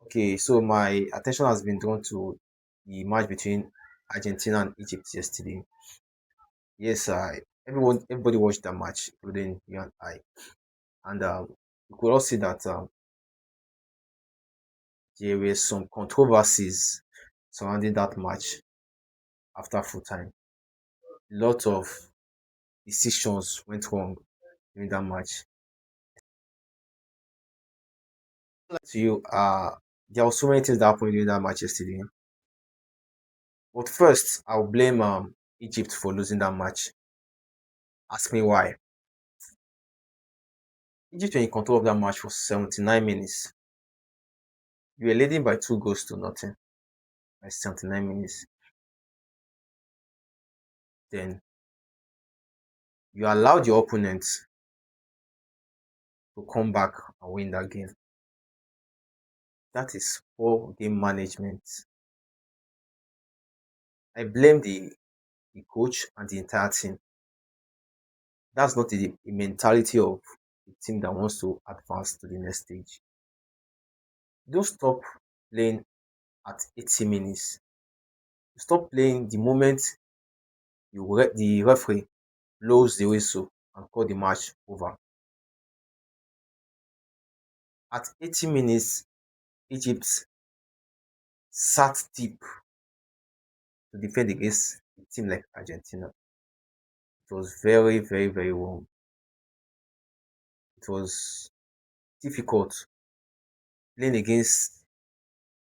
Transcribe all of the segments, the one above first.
Okay, so my attention has been drawn to the match between Argentina and Egypt yesterday. Yes, everybody watched that match, including you and I, and we could all see that there were some controversies surrounding that match after full time. A lot of decisions went wrong during that match. To you, there were so many things that happened during that match yesterday. But first, I'll blame Egypt for losing that match. Ask me why. Egypt were in control of that match for 79 minutes. You were leading by 2 goals to nothing by 79 minutes. Then you allowed your opponent to come back and win that game. That is poor game management. I blame the coach and the entire team. That's not the mentality of a team that wants to advance to the next stage. Don't stop playing at 80 minutes. Stop playing the moment the referee blows the whistle and call the match over. At 80 minutes, Egypt sat deep to defend against a team like Argentina. It was very, very, very wrong. It was difficult playing against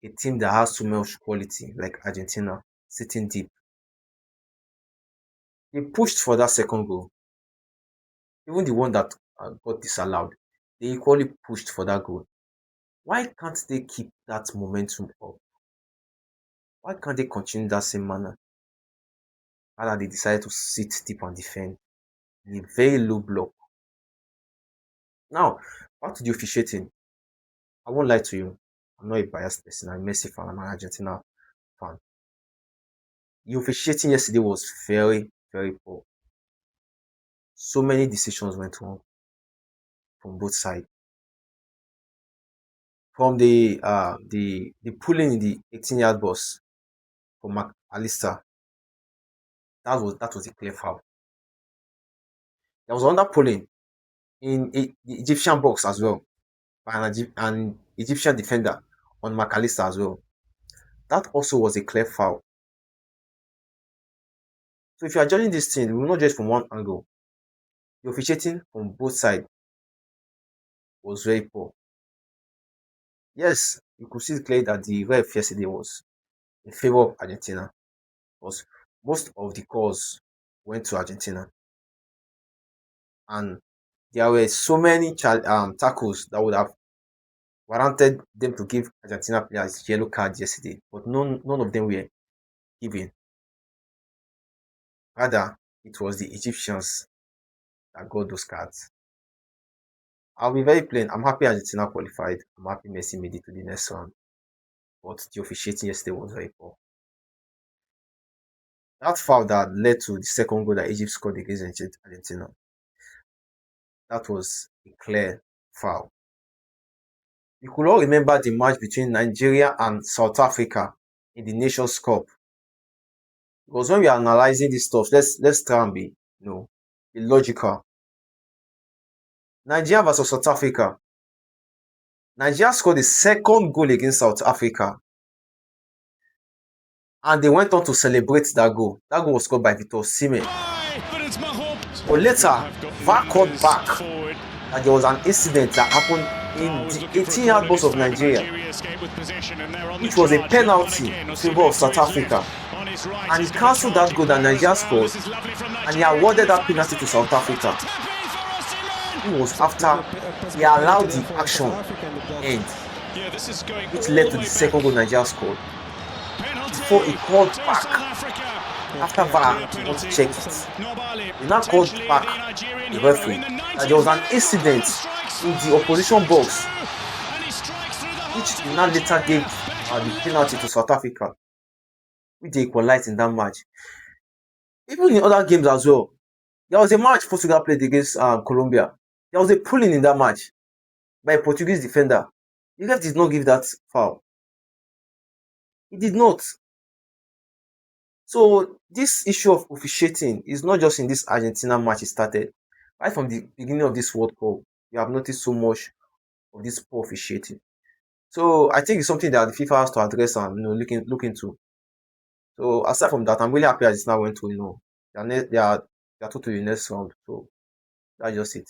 a team that has so much quality like Argentina sitting deep. They pushed for that second goal, even the one that got disallowed. They equally pushed for that goal. Why can't they keep that momentum up? Why can't they continue that same manner? Rather, they decided to sit deep and defend in a very low block. Now, back to the officiating. I won't lie to you. I'm not a biased person. I'm a Messi fan. I'm an Argentina fan. The officiating yesterday was very, very poor. So many decisions went wrong from both sides. From the pulling in the 18-yard box for McAllister, that was a clear foul. There was another pulling in the Egyptian box as well by an Egyptian defender on McAllister as well. That also was a clear foul. So if you are judging this thing, we will not judge from one angle. The officiating from both sides was very poor. Yes, you could see clearly that the ref yesterday was in favor of Argentina because most of the calls went to Argentina, and there were so many tackles that would have warranted them to give Argentina players yellow cards yesterday, but none of them were given. Rather, it was the Egyptians that got those cards. I'll be very plain. I'm happy Argentina qualified. I'm happy Messi made it to the next round. But the officiating yesterday was very poor. That foul that led to the second goal that Egypt scored against Argentina, that was a clear foul. You could all remember the match between Nigeria and South Africa in the Nations Cup. Because when we are analyzing this stuff, let's try and be logical. Nigeria versus South Africa. Nigeria scored the second goal against South Africa. And they went on to celebrate that goal. That goal was scored by Victor Osimhen. But later, VAR called back that there was an incident that happened in the 18-yard box of Nigeria, which was a penalty in favor of South Africa. And he cancelled that goal that Nigeria scored, and he awarded that penalty to South Africa. It was after he allowed the action end, which led to the second goal Nigeria scored. Before he called back, after VAR want to check it, he now called back the referee that there was an incident in the opposition box, which he now later gave the penalty to South Africa, which they equalized in that match. Even in other games as well, there was a match Portugal played against Colombia. There was a pulling in that match by a Portuguese defender. The ref did not give that foul. He did not. So this issue of officiating is not just in this Argentina match it started. Right from the beginning of this World Cup, we have noticed so much of this poor officiating. So I think it's something that the FIFA has to address and look into. So aside from that, I'm really happy Argentina went to they are through to the next round. So that's just it.